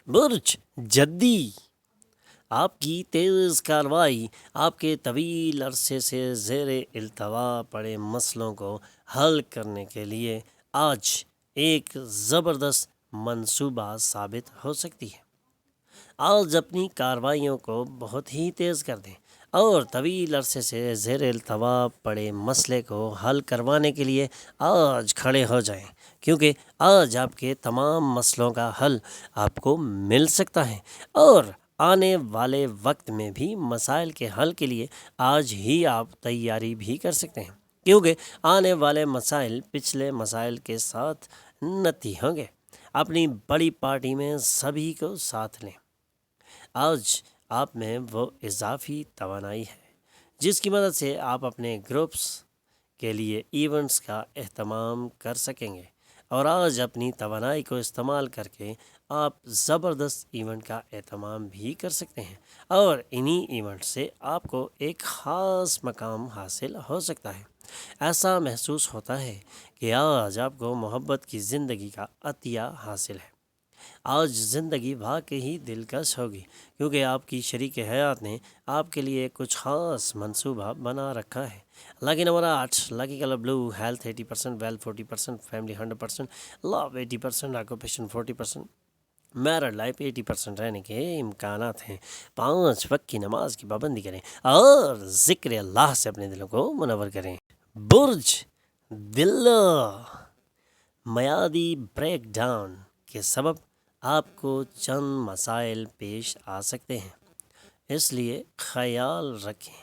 برج جدی، آپ کی تیز کارروائی آپ کے طویل عرصے سے زیر التوا پڑے مسئلوں کو حل کرنے کے لیے آج ایک زبردست منصوبہ ثابت ہو سکتی ہے۔ آج اپنی کارروائیوں کو بہت ہی تیز کر دیں اور طویل عرصے سے زیر التوا پڑے مسئلے کو حل کروانے کے لیے آج کھڑے ہو جائیں، کیونکہ آج آپ کے تمام مسئلوں کا حل آپ کو مل سکتا ہے، اور آنے والے وقت میں بھی مسائل کے حل کے لیے آج ہی آپ تیاری بھی کر سکتے ہیں، کیونکہ آنے والے مسائل پچھلے مسائل کے ساتھ نتی ہوں گے۔ اپنی بڑی پارٹی میں سبھی کو ساتھ لیں۔ آج آپ میں وہ اضافی توانائی ہے جس کی مدد سے آپ اپنے گروپس کے لیے ایونٹس کا اہتمام کر سکیں گے، اور آج اپنی توانائی کو استعمال کر کے آپ زبردست ایونٹ کا اہتمام بھی کر سکتے ہیں، اور انہی ایونٹ سے آپ کو ایک خاص مقام حاصل ہو سکتا ہے۔ ایسا محسوس ہوتا ہے کہ آج آپ کو محبت کی زندگی کا عطیہ حاصل ہے۔ آج زندگی واقعی دلکش ہوگی، کیونکہ آپ کی شریک حیات نے آپ کے لیے کچھ خاص منصوبہ بنا رکھا ہے۔ Lucky number 8، لاکی colour blue, health 80%، wealth 40%، family 100%، love 80%، occupation 40%، married life 80% رہنے کے امکانات ہیں۔ 5 وقت کی نماز کی پابندی کریں اور ذکر اللہ سے اپنے دلوں کو منور کریں۔ برج دل، میادی بریک ڈاؤن کے سبب آپ کو چند مسائل پیش آ سکتے ہیں، اس لیے خیال رکھیں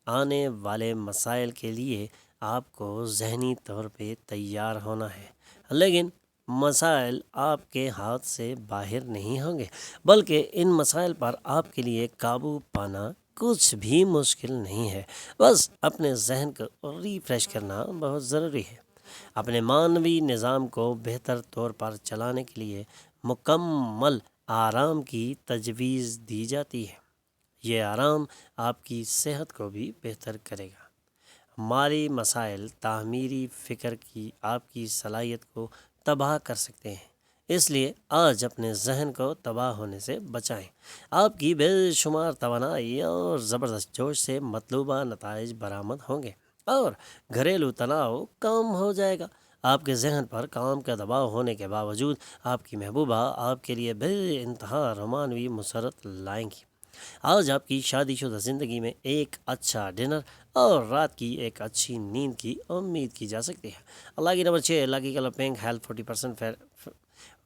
آنے والے مسائل کے لیے آپ کو ذہنی طور پہ تیار ہونا ہے، لیکن مسائل آپ کے ہاتھ سے باہر نہیں ہوں گے، بلکہ ان مسائل پر آپ کے لیے قابو پانا کچھ بھی مشکل نہیں ہے۔ بس اپنے ذہن کو ریفریش کرنا بہت ضروری ہے۔ اپنے معنوی نظام کو بہتر طور پر چلانے کے لیے مکمل آرام کی تجویز دی جاتی ہے۔ یہ آرام آپ کی صحت کو بھی بہتر کرے گا۔ مالی مسائل تعمیری فکر کی آپ کی صلاحیت کو تباہ کر سکتے ہیں، اس لیے آج اپنے ذہن کو تباہ ہونے سے بچائیں۔ آپ کی بے شمار توانائی اور زبردست جوش سے مطلوبہ نتائج برآمد ہوں گے، اور گھریلو تناؤ کم ہو جائے گا۔ آپ کے ذہن پر کام کا دباؤ ہونے کے باوجود آپ کی محبوبہ آپ کے لیے بے انتہا رومانوی مسرت لائیں گی۔ آج آپ کی شادی شدہ زندگی میں ایک اچھا ڈنر اور رات کی ایک اچھی نیند کی امید کی جا سکتی ہے۔ Lucky number 6، lucky colour pink, health 40%،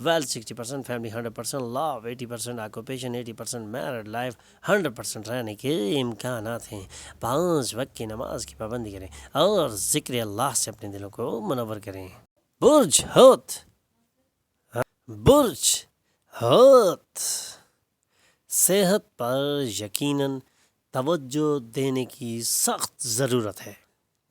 wealth 60%، family 100%، love 80%، occupation 80%، married life 100% رہنے کے امکانات ہیں۔ 5 وقت کی نماز کی پابندی کریں اور ذکر اللہ سے اپنے دلوں کو منور کریں۔ برج حوت، برج حوت، صحت پر یقیناً توجہ دینے کی سخت ضرورت ہے،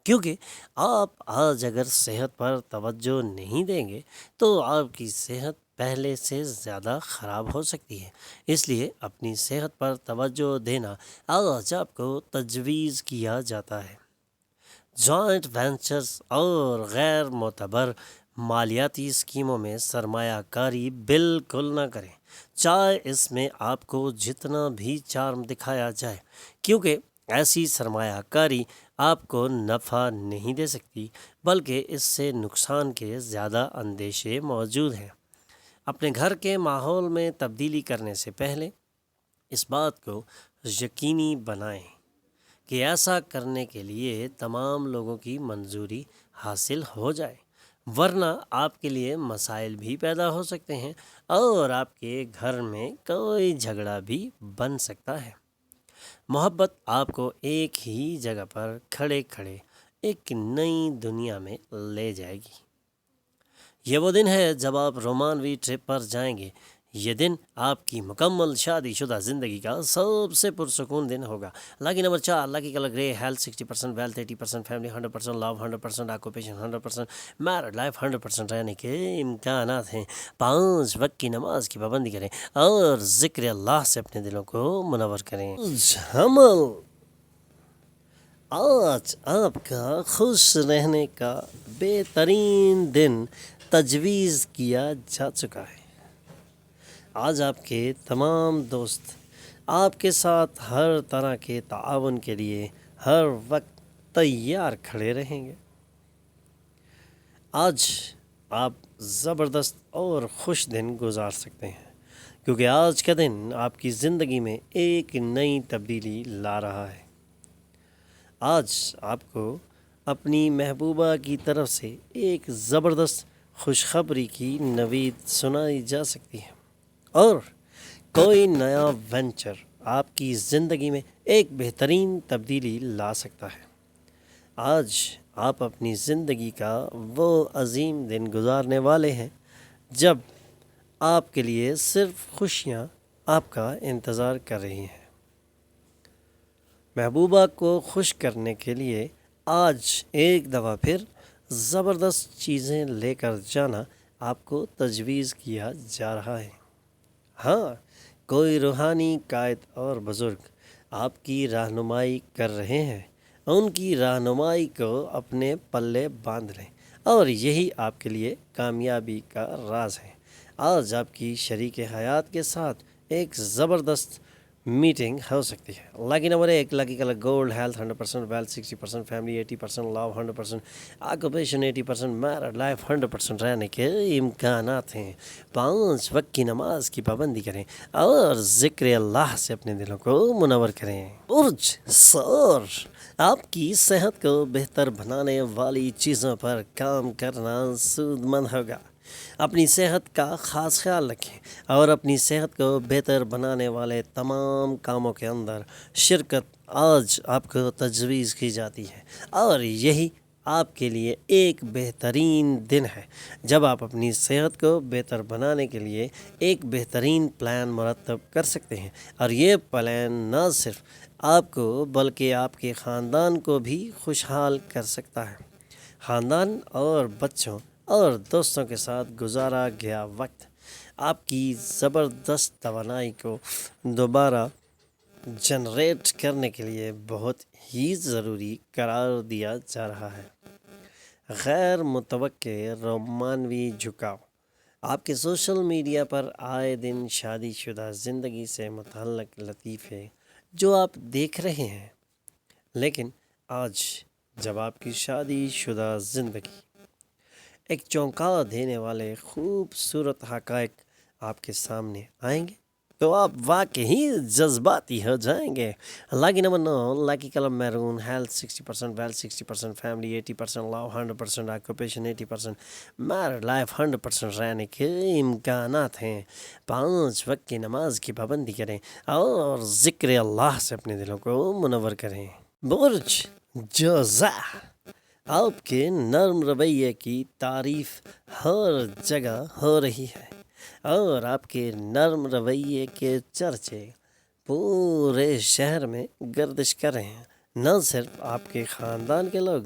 کیونکہ آپ آج اگر صحت پر توجہ نہیں دیں گے تو آپ کی صحت پہلے سے زیادہ خراب ہو سکتی ہے۔ اس لیے اپنی صحت پر توجہ دینا آج آپ کو تجویز کیا جاتا ہے۔ جوائنٹ وینچرز اور غیر معتبر مالیاتی اسکیموں میں سرمایہ کاری بالکل نہ کریں، چاہے اس میں آپ کو جتنا بھی چارم دکھایا جائے، کیونکہ ایسی سرمایہ کاری آپ کو نفع نہیں دے سکتی، بلکہ اس سے نقصان کے زیادہ اندیشے موجود ہیں۔ اپنے گھر کے ماحول میں تبدیلی کرنے سے پہلے اس بات کو یقینی بنائیں کہ ایسا کرنے کے لیے تمام لوگوں کی منظوری حاصل ہو جائے، ورنہ آپ کے لیے مسائل بھی پیدا ہو سکتے ہیں اور آپ کے گھر میں کوئی جھگڑا بھی بن سکتا ہے۔ محبت آپ کو ایک ہی جگہ پر کھڑے کھڑے ایک نئی دنیا میں لے جائے گی۔ یہ وہ دن ہے جب آپ رومانوی ٹرپ پر جائیں گے۔ یہ دن آپ کی مکمل شادی شدہ زندگی کا سب سے پرسکون دن ہوگا۔ لاکی نمبر 4، لاکی کلر گرے، ہیلتھ 60%، ویلتھ 80%، فیملی 100%، لو 100%، آکوپیشن 100%، میرڈ لائف 100% رہنے کے امکانات ہیں۔ 5 وقت کی نماز کی پابندی کریں اور ذکر اللہ سے اپنے دلوں کو منور کریں۔ حمل، آج آپ کا خوش رہنے کا بہترین دن تجویز کیا جا چکا ہے۔ آج آپ کے تمام دوست آپ کے ساتھ ہر طرح کے تعاون کے لیے ہر وقت تیار کھڑے رہیں گے۔ آج آپ زبردست اور خوش دن گزار سکتے ہیں، کیونکہ آج کا دن آپ کی زندگی میں ایک نئی تبدیلی لا رہا ہے۔ آج آپ کو اپنی محبوبہ کی طرف سے ایک زبردست خوشخبری کی نوید سنائی جا سکتی ہے، اور کوئی نیا وینچر آپ کی زندگی میں ایک بہترین تبدیلی لا سکتا ہے۔ آج آپ اپنی زندگی کا وہ عظیم دن گزارنے والے ہیں جب آپ کے لیے صرف خوشیاں آپ کا انتظار کر رہی ہیں۔ محبوبہ کو خوش کرنے کے لیے آج ایک دفعہ پھر زبردست چیزیں لے کر جانا آپ کو تجویز کیا جا رہا ہے۔ ہاں، کوئی روحانی قائد اور بزرگ آپ کی رہنمائی کر رہے ہیں، ان کی رہنمائی کو اپنے پلے باندھ لیں، اور یہی آپ کے لیے کامیابی کا راز ہے۔ آج آپ کی شریک حیات کے ساتھ ایک زبردست میٹنگ ہو سکتی ہے۔ Lucky number 1، lucky colour gold, health 100%، wealth 60%، family 80%، love 100%، occupation 80%، married life 100% رہنے کے امکانات ہیں۔ 5 وقت کی نماز کی پابندی کریں اور ذکر اللہ سے اپنے دلوں کو منور کریں۔ برج ثور، آپ کی صحت کو بہتر بنانے والی چیزوں پر کام کرنا سود مند ہوگا۔ اپنی صحت کا خاص خیال رکھیں اور اپنی صحت کو بہتر بنانے والے تمام کاموں کے اندر شرکت آج آپ کو تجویز کی جاتی ہے، اور یہی آپ کے لیے ایک بہترین دن ہے جب آپ اپنی صحت کو بہتر بنانے کے لیے ایک بہترین پلان مرتب کر سکتے ہیں، اور یہ پلان نہ صرف آپ کو بلکہ آپ کے خاندان کو بھی خوشحال کر سکتا ہے۔ خاندان اور بچوں اور دوستوں کے ساتھ گزارا گیا وقت آپ کی زبردست توانائی کو دوبارہ جنریٹ کرنے کے لیے بہت ہی ضروری قرار دیا جا رہا ہے۔ غیر متوقع رومانوی جھکاؤ، آپ کے سوشل میڈیا پر آئے دن شادی شدہ زندگی سے متعلق لطیفے جو آپ دیکھ رہے ہیں، لیکن آج جب آپ کی شادی شدہ زندگی ایک چونکا دینے والے خوبصورت حقائق آپ کے سامنے آئیں گے تو آپ واقعی جذباتی ہو جائیں گے۔ Lucky number 9، lucky colour maroon, health 60%، wealth 60%، family 80%، love 100%، occupation 80%، married life 100% رہنے کے امکانات ہیں۔ 5 وقت کی نماز کی پابندی کریں اور ذکر اللہ سے اپنے دلوں کو منور کریں۔ برج جوزا، آپ کے نرم رویے کی تعریف ہر جگہ ہو رہی ہے، اور آپ کے نرم رویے کے چرچے پورے شہر میں گردش کر رہے ہیں۔ نہ صرف آپ کے خاندان کے لوگ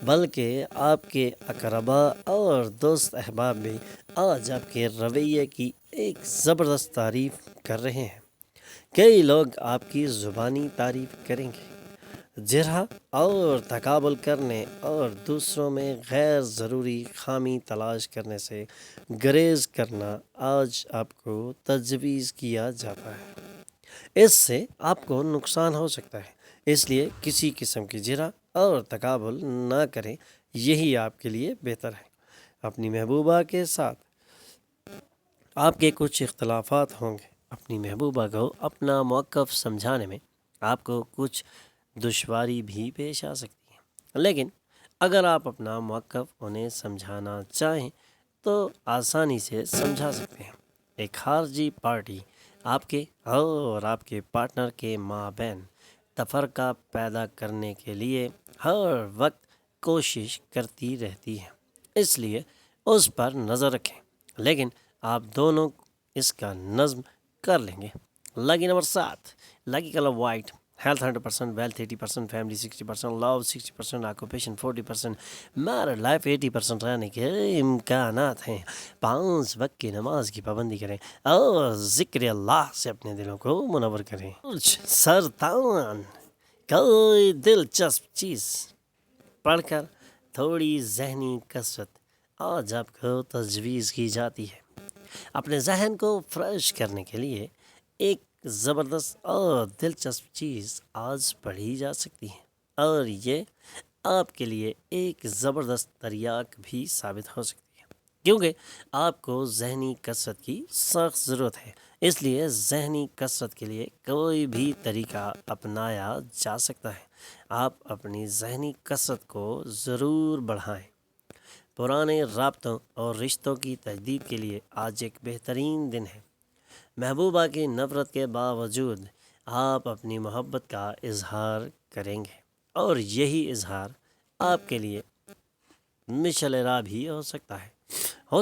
بلکہ آپ کے اقربا اور دوست احباب بھی آج آپ کے رویے کی ایک زبردست تعریف کر رہے ہیں۔ کئی لوگ آپ کی زبانی تعریف کریں گے۔ جرح اور تقابل کرنے اور دوسروں میں غیر ضروری خامی تلاش کرنے سے گریز کرنا آج آپ کو تجویز کیا جاتا ہے۔ اس سے آپ کو نقصان ہو سکتا ہے، اس لیے کسی قسم کی جرح اور تقابل نہ کریں، یہی آپ کے لیے بہتر ہے۔ اپنی محبوبہ کے ساتھ آپ کے کچھ اختلافات ہوں گے۔ اپنی محبوبہ کو اپنا موقف سمجھانے میں آپ کو کچھ دشواری بھی پیش آ سکتی ہے، لیکن اگر آپ اپنا موقف انہیں سمجھانا چاہیں تو آسانی سے سمجھا سکتے ہیں۔ ایک خارجی پارٹی آپ کے اور آپ کے پارٹنر کے مابین تفرقہ پیدا کرنے کے لیے ہر وقت کوشش کرتی رہتی ہے، اس لیے اس پر نظر رکھیں، لیکن آپ دونوں اس کا نظم کر لیں گے۔ Lucky number 7، lucky colour white, health 100%، wealth 80%، family 60%، love 60%، occupation 40%، married life 80% رہنے کے امکانات ہیں۔ 5 وقت کی نماز کی پابندی کریں اور ذکر اللہ سے اپنے دلوں کو منور کریں۔ سرطان، کوئی دلچسپ چیز پڑھ کر تھوڑی ذہنی کثرت آج آپ کو تجویز کی جاتی ہے۔ اپنے ذہن کو فریش کرنے کے لیے ایک زبردست اور دلچسپ چیز آج پڑھی جا سکتی ہے، اور یہ آپ کے لیے ایک زبردست تریاک بھی ثابت ہو سکتی ہے، کیونکہ آپ کو ذہنی کثرت کی سخت ضرورت ہے۔ اس لیے ذہنی کثرت کے لیے کوئی بھی طریقہ اپنایا جا سکتا ہے۔ آپ اپنی ذہنی کثرت کو ضرور بڑھائیں۔ پرانے رابطوں اور رشتوں کی تجدید کے لیے آج ایک بہترین دن ہے۔ محبوبہ کی نفرت کے باوجود آپ اپنی محبت کا اظہار کریں گے، اور یہی اظہار آپ کے لیے مشعل راہ بھی ہو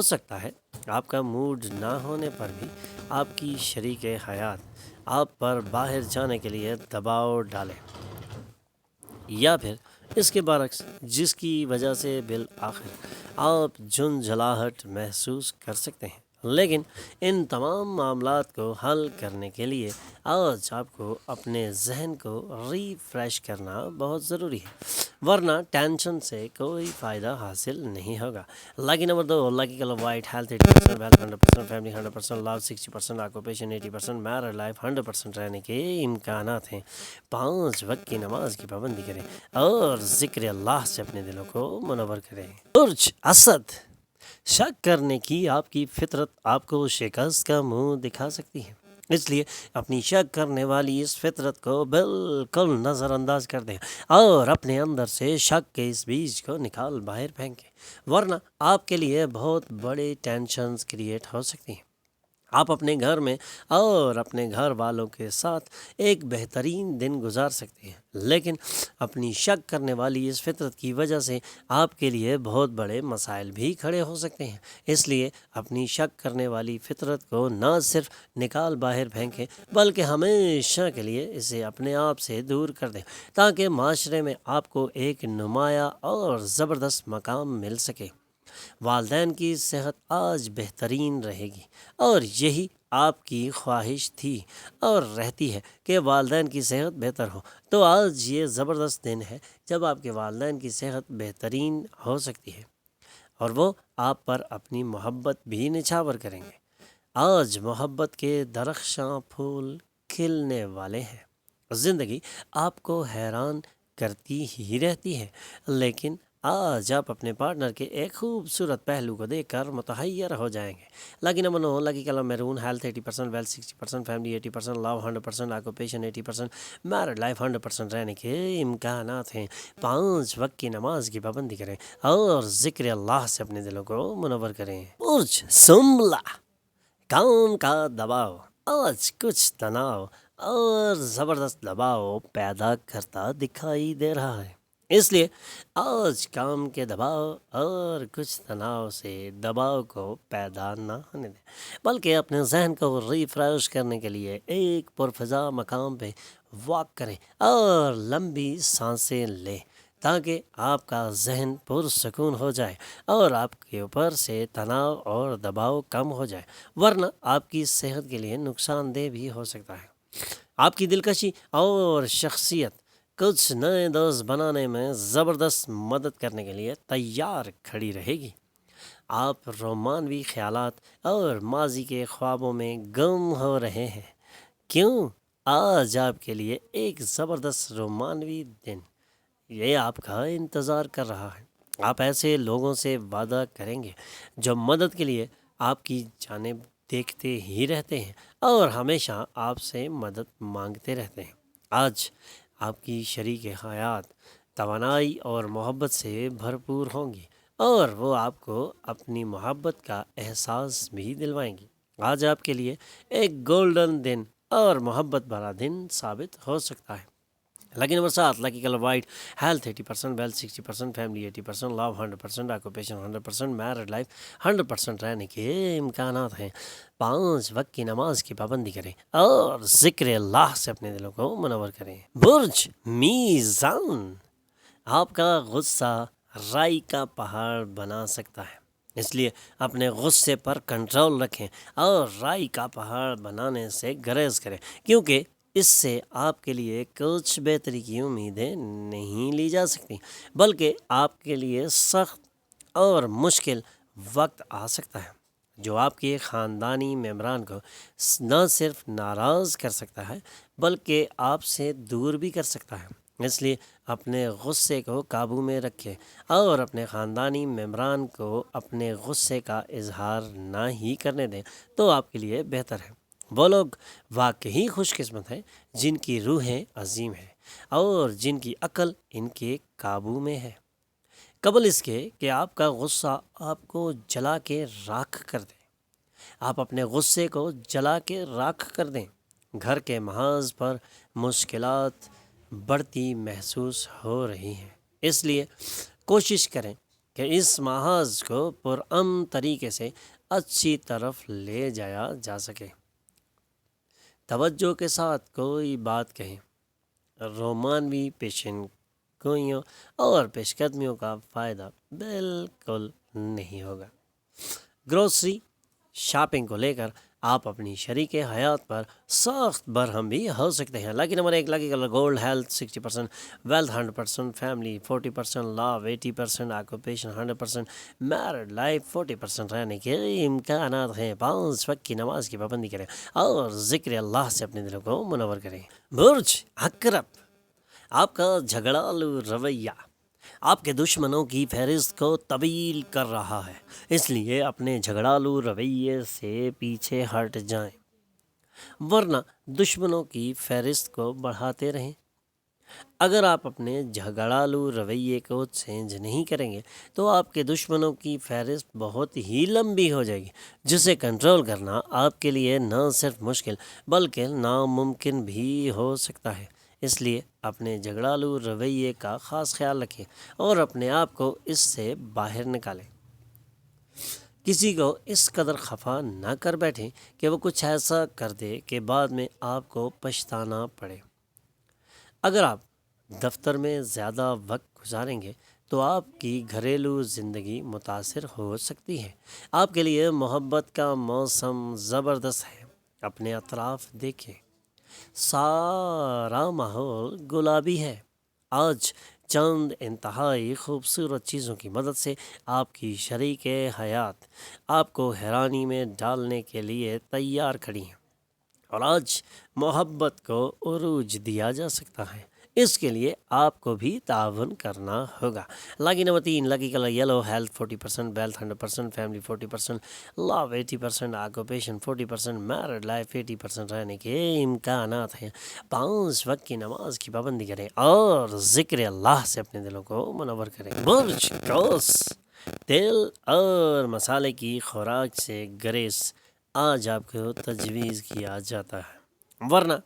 سکتا ہے آپ کا موڈ نہ ہونے پر بھی آپ کی شریک حیات آپ پر باہر جانے کے لیے دباؤ ڈالے، یا پھر اس کے برعکس، جس کی وجہ سے بالآخر آپ جھنجھلاہٹ محسوس کر سکتے ہیں۔ لیکن ان تمام معاملات کو حل کرنے کے لیے آج آپ کو اپنے ذہن کو ریفریش کرنا بہت ضروری ہے، ورنہ ٹینشن سے کوئی فائدہ حاصل نہیں ہوگا۔ Lucky number 2، lucky colour white, health 80%، wealth 100%، family 100%، love 60%، occupation 80%، married life 100% رہنے کے امکانات ہیں۔ 5 وقت کی نماز کی پابندی کریں اور ذکر اللہ سے اپنے دلوں کو منور کریں۔ برج اسد، شک کرنے کی آپ کی فطرت آپ کو شکست کا منہ دکھا سکتی ہے، اس لیے اپنی شک کرنے والی اس فطرت کو بالکل نظر انداز کر دیں اور اپنے اندر سے شک کے اس بیج کو نکال باہر پھینکیں، ورنہ آپ کے لیے بہت بڑے ٹینشنز کریٹ ہو سکتی ہیں۔ آپ اپنے گھر میں اور اپنے گھر والوں کے ساتھ ایک بہترین دن گزار سکتے ہیں، لیکن اپنی شک کرنے والی اس فطرت کی وجہ سے آپ کے لیے بہت بڑے مسائل بھی کھڑے ہو سکتے ہیں۔ اس لیے اپنی شک کرنے والی فطرت کو نہ صرف نکال باہر پھینکیں، بلکہ ہمیشہ کے لیے اسے اپنے آپ سے دور کر دیں، تاکہ معاشرے میں آپ کو ایک نمایاں اور زبردست مقام مل سکے۔ والدین کی صحت آج بہترین رہے گی، اور یہی آپ کی خواہش تھی اور رہتی ہے کہ والدین کی صحت بہتر ہو۔ تو آج یہ زبردست دن ہے جب آپ کے والدین کی صحت بہترین ہو سکتی ہے، اور وہ آپ پر اپنی محبت بھی نچھاور کریں گے۔ آج محبت کے درخشاں پھول کھلنے والے ہیں۔ زندگی آپ کو حیران کرتی ہی رہتی ہے، لیکن آج آپ اپنے پارٹنر کے ایک خوبصورت پہلو کو دیکھ کر متحیر ہو جائیں گے۔ Lucky number 9، lucky colour maroon, health 80%، wealth 60%، family 80%، love 100%، occupation 80%، married life 100% رہنے کے امکانات ہیں۔ 5 وقت کی نماز کی پابندی کریں اور ذکر اللہ سے اپنے دلوں کو منور کریں۔ برج سنبلہ، کام کا دباؤ آج کچھ تناؤ اور زبردست دباؤ پیدا کرتا دکھائی دے رہا ہے، اس لیے آج کام کے دباؤ اور کچھ تناؤ سے دباؤ کو پیدا نہ ہونے دیں، بلکہ اپنے ذہن کو ریفریش کرنے کے لیے ایک پرفضا مقام پہ واک کریں اور لمبی سانسیں لیں، تاکہ آپ کا ذہن پرسکون ہو جائے اور آپ کے اوپر سے تناؤ اور دباؤ کم ہو جائے، ورنہ آپ کی صحت کے لیے نقصان دہ بھی ہو سکتا ہے۔ آپ کی دلکشی اور شخصیت کچھ نئے دوست بنانے میں زبردست مدد کرنے کے لیے تیار کھڑی رہے گی۔ آپ رومانوی خیالات اور ماضی کے خوابوں میں گم ہو رہے ہیں، کیوں؟ آج آپ کے لیے ایک زبردست رومانوی دن یہ آپ کا انتظار کر رہا ہے۔ آپ ایسے لوگوں سے وعدہ کریں گے جو مدد کے لیے آپ کی جانب دیکھتے ہی رہتے ہیں اور ہمیشہ آپ سے مدد مانگتے رہتے ہیں۔ آج آپ کی شریک حیات توانائی اور محبت سے بھرپور ہوں گی، اور وہ آپ کو اپنی محبت کا احساس بھی دلوائیں گی۔ آج آپ کے لیے ایک گولڈن دن اور محبت بھرا دن ثابت ہو سکتا ہے۔ Lucky number 7، lucky colour white, health 80%، wealth 60%، family 80%، love 100%، occupation 100%، married life 100% رہنے کے امکانات ہیں۔ 5 وقت کی نماز کی پابندی کریں اور ذکر اللہ سے اپنے دلوں کو منور کریں۔ برج میزان، آپ کا غصہ رائی کا پہاڑ بنا سکتا ہے، اس لیے اپنے غصے پر کنٹرول رکھیں اور رائی کا پہاڑ بنانے سے گریز کریں، کیونکہ اس سے آپ کے لیے کچھ بہتری کی امیدیں نہیں لی جا سکتی، بلکہ آپ کے لیے سخت اور مشکل وقت آ سکتا ہے۔ جو آپ کے خاندانی ممبران کو نہ صرف ناراض کر سکتا ہے بلکہ آپ سے دور بھی کر سکتا ہے۔ اس لیے اپنے غصے کو قابو میں رکھیں اور اپنے خاندانی ممبران کو اپنے غصے کا اظہار نہ ہی کرنے دیں تو آپ کے لیے بہتر ہے۔ وہ لوگ واقعی خوش قسمت ہیں جن کی روحیں عظیم ہیں اور جن کی عقل ان کے قابو میں ہے، قبل اس کے کہ آپ کا غصہ آپ کو جلا کے راکھ کر دے۔ آپ اپنے غصے کو جلا کے راکھ کر دیں۔ گھر کے محاذ پر مشکلات بڑھتی محسوس ہو رہی ہیں، اس لیے کوشش کریں کہ اس محاذ کو پرامن طریقے سے اچھی طرف لے جایا جا سکے۔ توجہ کے ساتھ کوئی بات کہیں، رومانوی پیشن گوئیوں اور پیش قدمیوں کا فائدہ بالکل نہیں ہوگا۔ گروسری شاپنگ کو لے کر آپ اپنی شریک حیات پر سخت برہم بھی ہو سکتے ہیں۔ Lucky number 1، lucky colour gold, health 60%، wealth 100%، family 40%، love 80%، occupation 100%، married life 40% رہنے کے امکانات ہیں۔ 5 وقت کی نماز کی پابندی کریں اور ذکر اللہ سے اپنے دلوں کو منور کریں۔ برج عقرب، آپ کا جھگڑالو رویہ آپ کے دشمنوں کی فہرست کو طویل کر رہا ہے، اس لیے اپنے جھگڑالو رویے سے پیچھے ہٹ جائیں ورنہ دشمنوں کی فہرست کو بڑھاتے رہیں۔ اگر آپ اپنے جھگڑالو رویے کو چینج نہیں کریں گے تو آپ کے دشمنوں کی فہرست بہت ہی لمبی ہو جائے گی، جسے کنٹرول کرنا آپ کے لیے نہ صرف مشکل بلکہ ناممکن بھی ہو سکتا ہے۔ اس لیے اپنے جھگڑالو رویے کا خاص خیال رکھیں اور اپنے آپ کو اس سے باہر نکالیں۔ کسی کو اس قدر خفا نہ کر بیٹھیں کہ وہ کچھ ایسا کر دے کہ بعد میں آپ کو پچھتانا پڑے۔ اگر آپ دفتر میں زیادہ وقت گزاریں گے تو آپ کی گھریلو زندگی متاثر ہو سکتی ہے۔ آپ کے لیے محبت کا موسم زبردست ہے۔ اپنے اطراف دیکھیں، سارا ماحول گلابی ہے۔ آج چند انتہائی خوبصورت چیزوں کی مدد سے آپ کی شریک حیات آپ کو حیرانی میں ڈالنے کے لیے تیار کھڑی ہیں، اور آج محبت کو عروج دیا جا سکتا ہے۔ اس کے لیے آپ کو بھی تعاون کرنا ہوگا۔ Lucky number 3، lucky colour yellow, health 40%، wealth 100%، family 40%، love 80%، occupation 40%، married life 80% رہنے کے امکانات ہیں۔ 5 وقت کی نماز کی پابندی کریں اور ذکر اللہ سے اپنے دلوں کو منور کریں۔ برج قوس، تیل اور مسالے کی خوراک سے گریز آج آپ کو تجویز کیا جاتا ہے، ورنہ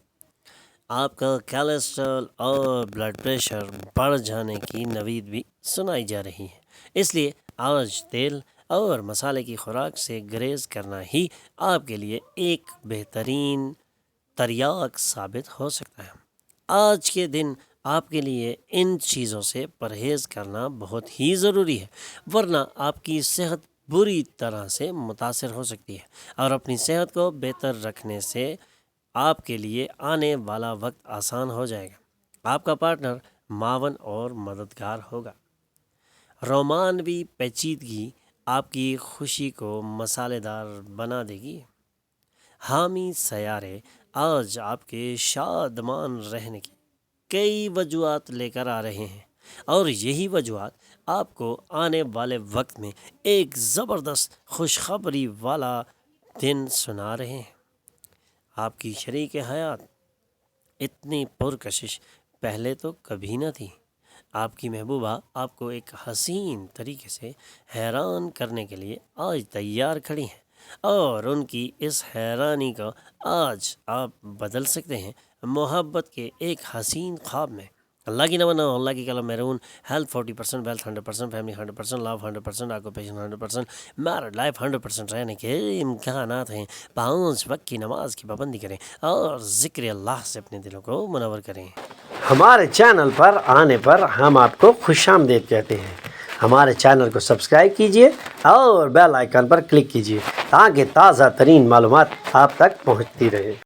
آپ کا کولیسٹرول اور بلڈ پریشر بڑھ جانے کی نوید بھی سنائی جا رہی ہے۔ اس لیے آج تیل اور مسالے کی خوراک سے گریز کرنا ہی آپ کے لیے ایک بہترین تریاق ثابت ہو سکتا ہے۔ آج کے دن آپ کے لیے ان چیزوں سے پرہیز کرنا بہت ہی ضروری ہے، ورنہ آپ کی صحت بری طرح سے متاثر ہو سکتی ہے، اور اپنی صحت کو بہتر رکھنے سے آپ کے لیے آنے والا وقت آسان ہو جائے گا۔ آپ کا پارٹنر معاون اور مددگار ہوگا۔ رومانوی پیچیدگی آپ کی خوشی کو مسالے دار بنا دے گی۔ حامی سیارے آج آپ کے شادمان رہنے کی کئی وجوہات لے کر آ رہے ہیں، اور یہی وجوہات آپ کو آنے والے وقت میں ایک زبردست خوشخبری والا دن سنا رہے ہیں۔ آپ کی شریک حیات اتنی پرکشش پہلے تو کبھی نہ تھی۔ آپ کی محبوبہ آپ کو ایک حسین طریقے سے حیران کرنے کے لیے آج تیار کھڑی ہیں، اور ان کی اس حیرانی کو آج آپ بدل سکتے ہیں محبت کے ایک حسین خواب میں۔ اللہ کی نمانا، اللہ کی کلم میرون، ہیلتھ 40%، ویلتھ 100%، فیملی 100%، لو 100%، آکوپیشن 100%، میرڈ لائف 100% رہنے کے امکانات ہیں۔ 5 وقت کی نماز کی پابندی کریں اور ذکر اللہ سے اپنے دلوں کو منور کریں۔ ہمارے چینل پر آنے پر ہم آپ کو خوش آمدید کہتے ہیں۔ ہمارے چینل کو سبسکرائب کیجیے اور بیل آئیکن پر کلک کیجیے تاکہ تازہ ترین معلومات آپ تک پہنچتی رہے۔